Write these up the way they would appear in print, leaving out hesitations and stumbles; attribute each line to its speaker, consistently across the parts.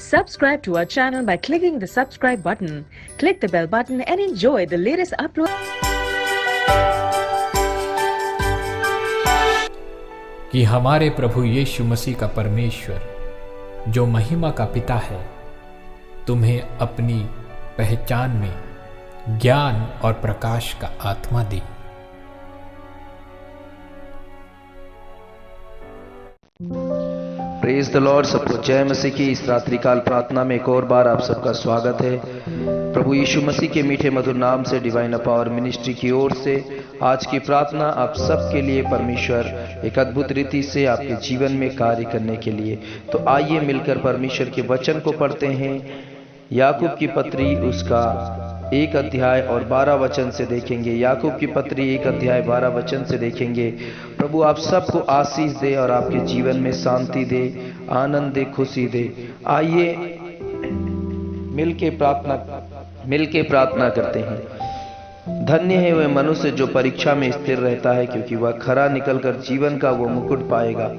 Speaker 1: Subscribe to our channel by clicking the subscribe button. Click the bell button and enjoy the latest upload.
Speaker 2: कि हमारे प्रभु यीशु मसीह का परमेश्वर जो महिमा का पिता है तुम्हें अपनी पहचान में ज्ञान और प्रकाश का आत्मा दे।
Speaker 3: Praise the Lord. सबको जय मसीह की इस रात्रिकाल प्रार्थना में एक और बार आप सबका स्वागत है। प्रभु यीशु मसीह के मीठे मधुर नाम से डिवाइन पावर मिनिस्ट्री की ओर से आज की प्रार्थना आप सबके लिए परमेश्वर एक अद्भुत रीति से आपके जीवन में कार्य करने के लिए। तो आइए मिलकर परमेश्वर के वचन को पढ़ते हैं। याकूब की पत्री उसका 1 अध्याय और 12 वचन से देखेंगे। याकूब की पत्री 1 अध्याय 12 वचन से देखेंगे। प्रभु आप सबको आशीष दे और आपके जीवन में शांति दे, आनंद दे, खुशी दे। आइए मिलके प्रार्थना करते हैं। धन्य है वह मनुष्य जो परीक्षा में स्थिर रहता है, क्योंकि वह खरा निकलकर जीवन का वो मुकुट पाएगा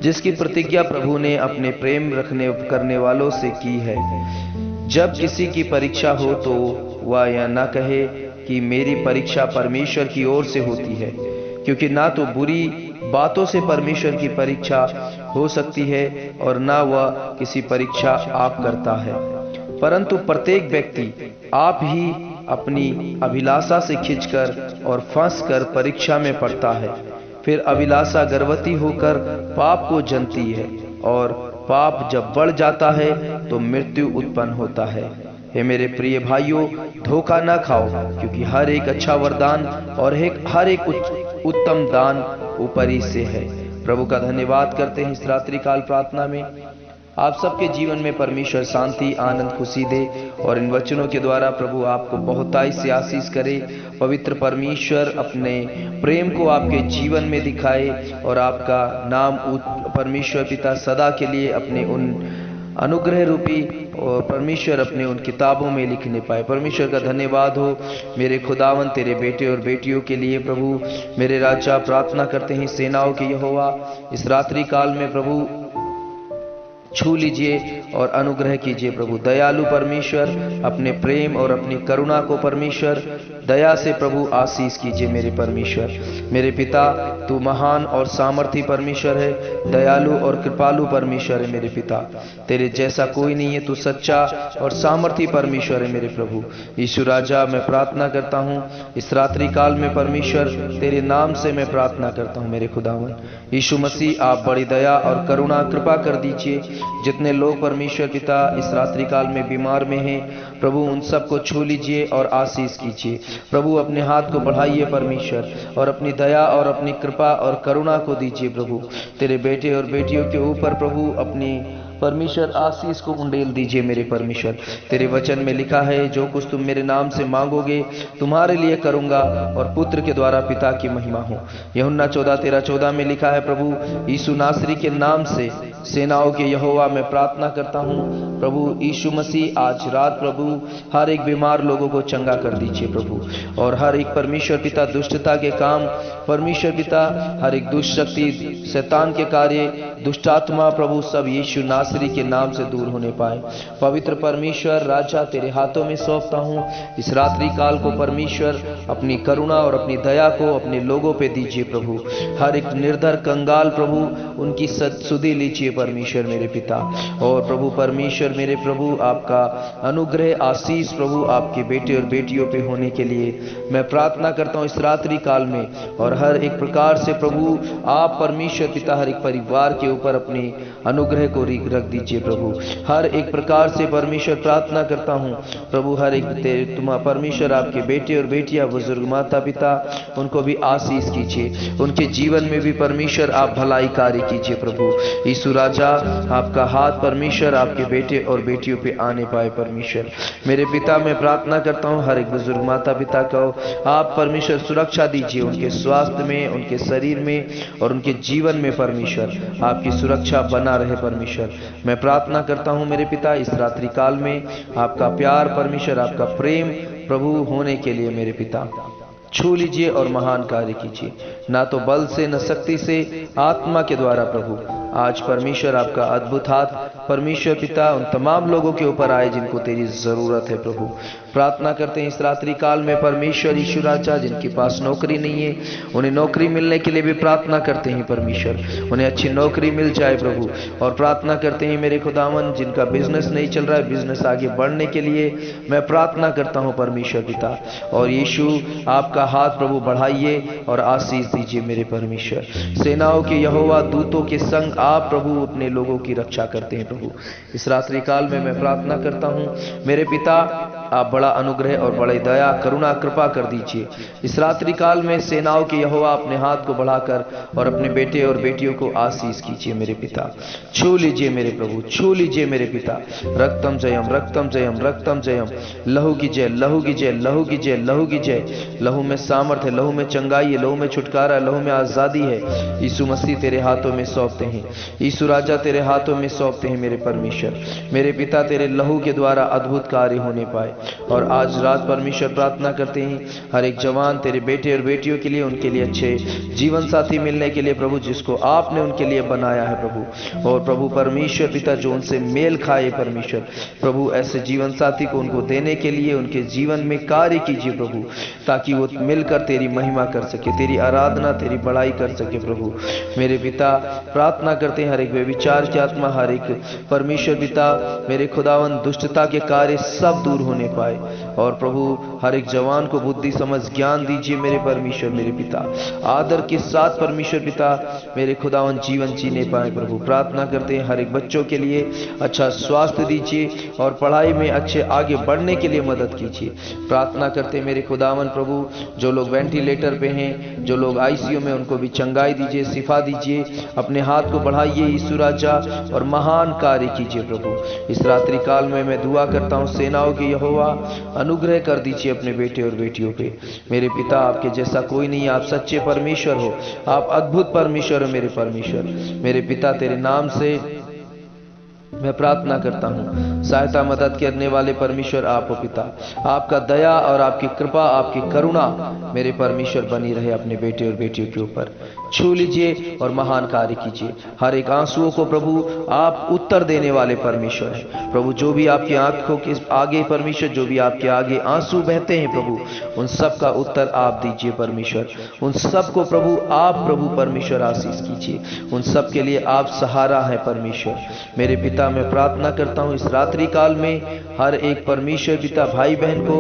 Speaker 3: जिसकी प्रतिज्ञा प्रभु ने अपने प्रेम करने वालों से की है। जब किसी की परीक्षा हो तो वह यह ना कहे कि मेरी परीक्षा परमेश्वर की ओर से होती है, क्योंकि ना तो बुरी बातों से परमेश्वर की परीक्षा हो सकती है और ना वह किसी परीक्षा आप करता है, परंतु प्रत्येक व्यक्ति आप ही अपनी अभिलाषा से खींचकर और फंसकर परीक्षा में पड़ता है। फिर अभिलाषा गर्भवती होकर पाप को जनती है और पाप जब बढ़ जाता है तो मृत्यु उत्पन्न होता है। हे मेरे प्रिय भाइयों, धोखा ना खाओ, क्योंकि हर एक अच्छा वरदान और हर एक उत्तम दान ऊपरी से है। प्रभु का धन्यवाद करते हैं इस रात्रिकाल प्रार्थना में। आप सबके जीवन में परमेश्वर शांति, आनंद, खुशी दे और इन वचनों के द्वारा प्रभु आपको बहुताई से आशीष करे। पवित्र परमेश्वर अपने प्रेम को आपके जीवन में दिखाए और आपका नाम परमेश्वर पिता सदा के लिए अपने उन अनुग्रह रूपी और परमेश्वर अपने उन किताबों में लिखने पाए। परमेश्वर का धन्यवाद हो मेरे खुदावन तेरे बेटे और बेटियों के लिए। प्रभु मेरे राजा प्रार्थना करते हैं सेनाओं के यहोवा, इस रात्रि काल में प्रभु छू लीजिए और अनुग्रह कीजिए। प्रभु दयालु परमेश्वर अपने प्रेम और अपनी करुणा को परमेश्वर दया से प्रभु आशीष कीजिए। मेरे परमेश्वर, मेरे पिता, तू महान और सामर्थी परमेश्वर है, दयालु और कृपालु परमेश्वर है। मेरे पिता, तेरे जैसा कोई नहीं है, तू सच्चा और सामर्थी परमेश्वर है। मेरे प्रभु यीशु राजा, मैं प्रार्थना करता हूँ इस रात्रि काल में परमेश्वर तेरे नाम से मैं प्रार्थना करता हूँ। मेरे खुदावन यीशु मसीह, आप बड़ी दया और करुणा कृपा कर दीजिए। जितने लोग परमेश्वर पिता इस रात्रि काल में बीमार में हैं, प्रभु उन सबको छू लीजिए और आशीष कीजिए। प्रभु अपने हाथ को बढ़ाइए परमेश्वर और अपनी दया और अपनी कृपा और करुणा को दीजिए। प्रभु तेरे बेटे और बेटियों के ऊपर प्रभु अपनी परमेश्वर आशीष को उंडेल दीजिए। मेरे परमेश्वर, तेरे वचन में लिखा है, जो कुछ तुम मेरे नाम से मांगोगे तुम्हारे लिए करूंगा और पुत्र के द्वारा पिता की महिमा हो। यूहन्ना 14:13-14 में लिखा है, प्रभु यीशु नासरी के नाम से सेनाओं के यहोवा मैं प्रार्थना करता हूँ। प्रभु यीशु मसीह आज रात प्रभु हर एक बीमार लोगों को चंगा कर दीजिए प्रभु, और हर एक परमेश्वर पिता दुष्टता के काम परमेश्वर पिता हर एक दुष्ट शक्ति, शैतान के कार्य, दुष्टात्मा प्रभु सब यीशु नासरी के नाम से दूर होने पाए। पवित्र परमेश्वर राजा, तेरे हाथों में सौंपता हूँ इस रात्रि काल को। परमेश्वर अपनी करुणा और अपनी दया को अपने लोगों पे दीजिए प्रभु। हर एक निर्धर कंगाल प्रभु उनकी सुधि लीजिए परमेश्वर मेरे पिता। और प्रभु परमेश्वर मेरे प्रभु, आपका अनुग्रह आशीष प्रभु आपके बेटे और बेटियों पे होने के लिए मैं प्रार्थना करता हूँ इस रात्रि काल में। और हर एक प्रकार से प्रभु आप परमेश्वर पिता हर एक परिवार के ऊपर अपनी अनुग्रह को रख दीजिए प्रभु। हर एक प्रकार से परमेश्वर प्रार्थना करता हूँ प्रभु, हर एक तुम्हारा परमेश्वर आपके बेटे और बेटियां, बुजुर्ग माता पिता, उनको भी आशीष कीजिए। उनके जीवन में भी परमेश्वर आप भलाई कार्य कीजिए प्रभु। यीशु राजा, आपका हाथ परमेश्वर आपके बेटे और बेटियों पे आने पाए परमेश्वर। मेरे पिता, मैं प्रार्थना करता हूँ हर एक बुजुर्ग माता पिता को आप परमेश्वर सुरक्षा दीजिए, उनके स्वास्थ्य में, उनके शरीर में और उनके जीवन में परमेश्वर आपकी सुरक्षा बना रहे परमेश्वर। मैं प्रार्थना करता हूँ मेरे पिता इस रात्रि काल में आपका प्यार परमेश्वर, आपका प्रेम प्रभु होने के लिए मेरे पिता छू लीजिए और महान कार्य कीजिए। ना तो बल से न शक्ति से, आत्मा के द्वारा प्रभु आज परमेश्वर आपका अद्भुत हाथ परमेश्वर पिता उन तमाम लोगों के ऊपर आए जिनको तेरी जरूरत है प्रभु। प्रार्थना करते हैं इस रात्रि काल में परमेश्वर यीशु राजा, जिनके पास नौकरी नहीं है उन्हें नौकरी मिलने के लिए भी प्रार्थना करते हैं परमेश्वर, उन्हें अच्छी नौकरी मिल जाए प्रभु। और प्रार्थना करते हैं मेरे खुदावन, जिनका बिजनेस नहीं चल रहा है, बिजनेस आगे बढ़ने के लिए मैं प्रार्थना करता हूं परमेश्वर पिता। और यीशु आपका हाथ प्रभु बढ़ाइए और आशीष दीजिए मेरे परमेश्वर। सेनाओं के यहोवा दूतों के संग आप प्रभु अपने लोगों की रक्षा करते हैं प्रभु। इस रात्रि काल में मैं प्रार्थना करता हूं मेरे पिता, आप बड़ा अनुग्रह और बड़ी दया करुणा कृपा कर दीजिए। इस रात्रि काल में सेनाओं के यहोवा अपने हाथ को बढ़ाकर और अपने बेटे और बेटियों को आशीष कीजिए मेरे पिता। छू लीजिए मेरे प्रभु, छू लीजिए मेरे पिता। रक्तम जयम रक्तम जयम रक्तम जयम, लहू की जय लहू की जय लहू की जय लहू की जय। लहू में सामर्थ है, लहू में चंगाई है, लहू में छुटकारा, लहू में आजादी है। यीशु मसीह तेरे हाथों में सौंपते हैं, यीशु राजा तेरे हाथों में सौंपते हैं मेरे परमेश्वर। मेरे पिता तेरे लहू के द्वारा अद्भुत कार्य होने पाए। और आज रात परमेश्वर प्रार्थना करते हैं हर एक जवान तेरे बेटे और बेटियों के लिए, उनके लिए अच्छे जीवन साथी मिलने के लिए प्रभु, जिसको आपने उनके लिए बनाया है प्रभु। और प्रभु परमेश्वर पिता जो उनसे मेल खाए परमेश्वर प्रभु, ऐसे जीवन साथी को उनको देने के लिए उनके जीवन में कार्य कीजिए प्रभु, ताकि वो मिलकर तेरी महिमा कर सके, तेरी आराधना तेरी बड़ाई कर सके प्रभु। मेरे पिता प्रार्थना करते हैं हर एक व्यभिचार की आत्मा, हर एक परमेश्वर पिता मेरे खुदावन दुष्टता के कार्य सब दूर होने पाए। और प्रभु हर एक जवान को बुद्धि समझ ज्ञान दीजिए मेरे परमेश्वर मेरे पिता। आदर के साथ परमेश्वर पिता मेरे खुदावन जीवन जीने पाए प्रभु। प्रार्थना करते हैं हर एक बच्चों के लिए अच्छा स्वास्थ्य दीजिए और पढ़ाई में अच्छे आगे बढ़ने के लिए मदद कीजिए। प्रार्थना करते हैं मेरे खुदावन प्रभु, जो लोग वेंटिलेटर पे हैं, जो लोग आईसीयू में, उनको भी चंगाई दीजिए, शिफा दीजिए। अपने हाथ को बढ़ाइए यीशु राजा और महान कार्य कीजिए प्रभु। इस रात्रि काल में मैं दुआ करता हूँ सेनाओं के यहोवा अनुग्रह कर दीजिए अपने बेटे और बेटियों पे। मेरे पिता आपके जैसा कोई नहीं, आप सच्चे परमेश्वर हो, आप अद्भुत परमेश्वर हो मेरे परमेश्वर। मेरे पिता तेरे नाम से मैं प्रार्थना करता हूँ, सहायता मदद करने वाले परमेश्वर आप हो पिता। आपका दया और आपकी कृपा आपकी करुणा मेरे परमेश्वर बनी रहे अपने बेटे और बेटियों के ऊपर। छू लीजिए और महान कार्य कीजिए। हर एक आंसुओं को प्रभु आप उत्तर देने वाले परमेश्वर हैं प्रभु। जो भी आपकी आंखों के आगे परमेश्वर, जो भी आपके आगे आंसू बहते हैं प्रभु, उन सब का उत्तर आप दीजिए परमेश्वर। उन सब को प्रभु आप प्रभु परमेश्वर आशीष कीजिए। उन सब के लिए आप सहारा है परमेश्वर। मेरे पिता मैं प्रार्थना करता हूं इस रात्रि काल में हर एक परमेश्वर पिता भाई बहन को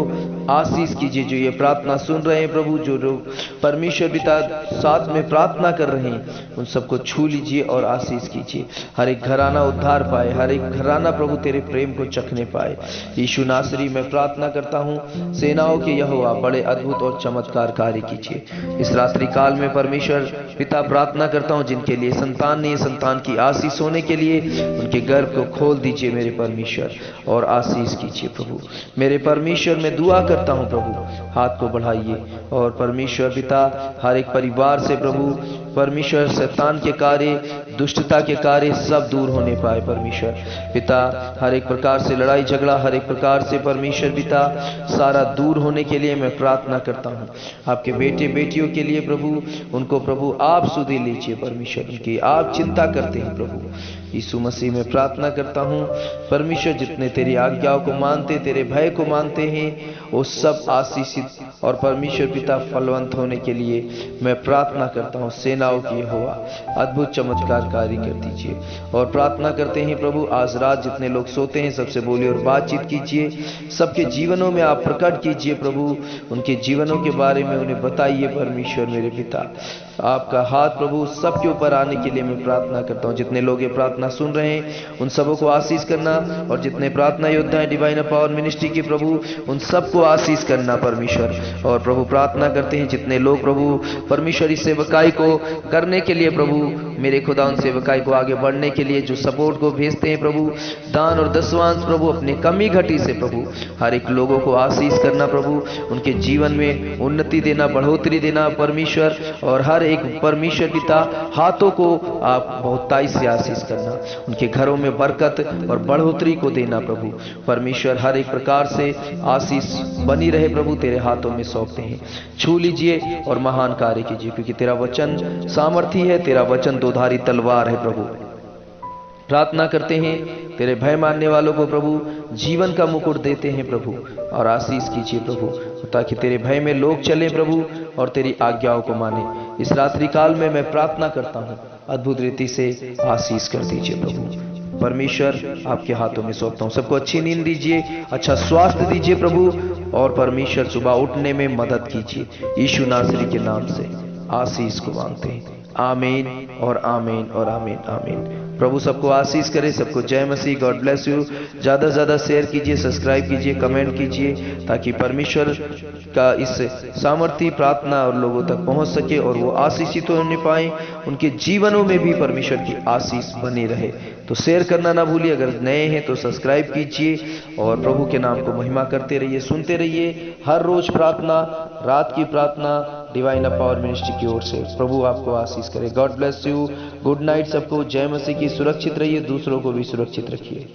Speaker 3: आशीष कीजिए जो ये प्रार्थना सुन रहे हैं प्रभु। जो लोग परमेश्वर पिता साथ में प्रार्थना कर रहे हैं उन सबको छू लीजिए और आशीष कीजिए। हर एक घराना उद्धार पाए, हर एक घराना प्रभु तेरे प्रेम को चखने पाए। यीशु नासरी मैं प्रार्थना करता हूं सेनाओं के यहोवा बड़े अद्भुत और चमत्कार कार्य कीजिए। इस रात्रि काल में परमेश्वर पिता प्रार्थना करता हूं जिनके लिए संतान नहीं, संतान की आशीष होने के लिए उनके गर्भ को खोल दीजिए मेरे परमेश्वर और आशीष कीजिए प्रभु। मेरे परमेश्वर मैं दुआ करता हूं प्रभु, हाथ को बढ़ाइए और परमेश्वर पिता हर एक परिवार से प्रभु परमेश्वर शैतान के कार्य, दुष्टता के कार्य सब दूर होने पाए परमेश्वर पिता। हर एक प्रकार से लड़ाई झगड़ा, हर एक प्रकार से परमेश्वर पिता सारा दूर होने के लिए मैं प्रार्थना करता हूं। आपके बेटे बेटियों के लिए प्रभु, उनको प्रभु आप सुधि लीजिए परमेश्वर, उनकी आप चिंता करते हैं प्रभु। यीशु मसीह में प्रार्थना करता हूं परमेश्वर, जितने तेरी आज्ञाओं को मानते, तेरे भय को मानते हैं, वो सब आशीषित और परमेश्वर पिता फलवंत होने के लिए मैं प्रार्थना करता हूं। सेनाओं की यहोवा अद्भुत चमत्कार कार्य कर दीजिए। और प्रार्थना करते हैं प्रभु आज रात जितने लोग सोते हैं सबसे बोलिए और बातचीत कीजिए, सबके जीवनों में आप प्रकट कीजिए प्रभु, उनके जीवनों के बारे में उन्हें बताइए परमेश्वर मेरे पिता। आपका हाथ प्रभु सबके ऊपर आने के लिए मैं प्रार्थना करता हूँ। जितने लोग ये प्रार्थना सुन रहे हैं उन सबों को आशीष करना, और जितने प्रार्थना योद्धा हैं डिवाइन पावर मिनिस्ट्री के प्रभु उन सबको आशीष करना परमेश्वर। और प्रभु प्रार्थना करते हैं जितने लोग प्रभु परमेश्वर इस सेवकाई को करने के लिए प्रभु मेरे खुदा उन सेवकाई को आगे बढ़ने के लिए जो सपोर्ट को भेजते हैं प्रभु, दान और दसवांश प्रभु अपने कमी घटी से प्रभु हर एक लोगों को आशीष करना प्रभु, उनके जीवन में उन्नति देना, बढ़ोतरी देना परमेश्वर। और हर एक परमेश्वर पिता हाथों को आप बहुताई से आशीष करना, उनके घरों में बरकत और बढ़ोतरी को देना प्रभु परमेश्वर। हर एक प्रकार से आशीष बनी रहे प्रभु, तेरे हाथों में सौंपते हैं। छू लीजिए और महान कार्य कीजिए, क्योंकि तेरा वचन सामर्थी है, तेरा वचन दोधारी तलवार है प्रभु। प्रार्थना करते हैं तेरे भय मानने वालों को प्रभु जीवन का मुकुट देते हैं प्रभु, और आशीष कीजिए प्रभु, ताकि तेरे भय में लोग चलें प्रभु और तेरी आज्ञाओं को माने। इस रात्रि काल में मैं प्रार्थना करता हूँ, अद्भुत रीति से आशीष कर दीजिए प्रभु। परमेश्वर आपके हाथों में सौंपता हूँ। सबको अच्छी नींद दीजिए, अच्छा स्वास्थ्य दीजिए प्रभु, और परमेश्वर सुबह उठने में मदद कीजिए। यीशु नासरी के नाम से आशीष को मांगते हैं। आमीन और आमीन और आमीन आमीन। प्रभु सबको आशीष करे, सबको जय मसीह। God bless you. ज़्यादा से ज़्यादा शेयर कीजिए, सब्सक्राइब कीजिए, कमेंट कीजिए, ताकि परमेश्वर का इस सामर्थ्य प्रार्थना और लोगों तक पहुंच सके और वो आशीषित होने पाए, उनके जीवनों में भी परमेश्वर की आशीष बनी रहे। तो शेयर करना ना भूलिए। अगर नए हैं तो सब्सक्राइब कीजिए और प्रभु के नाम को महिमा करते रहिए, सुनते रहिए। हर रोज प्रार्थना, रात की प्रार्थना डिवाइन पावर मिनिस्ट्री की ओर से। प्रभु आपको आशीष करे। God bless you. Good night सबको। जय मसीह की। सुरक्षित रहिए, दूसरों को भी सुरक्षित रखिए।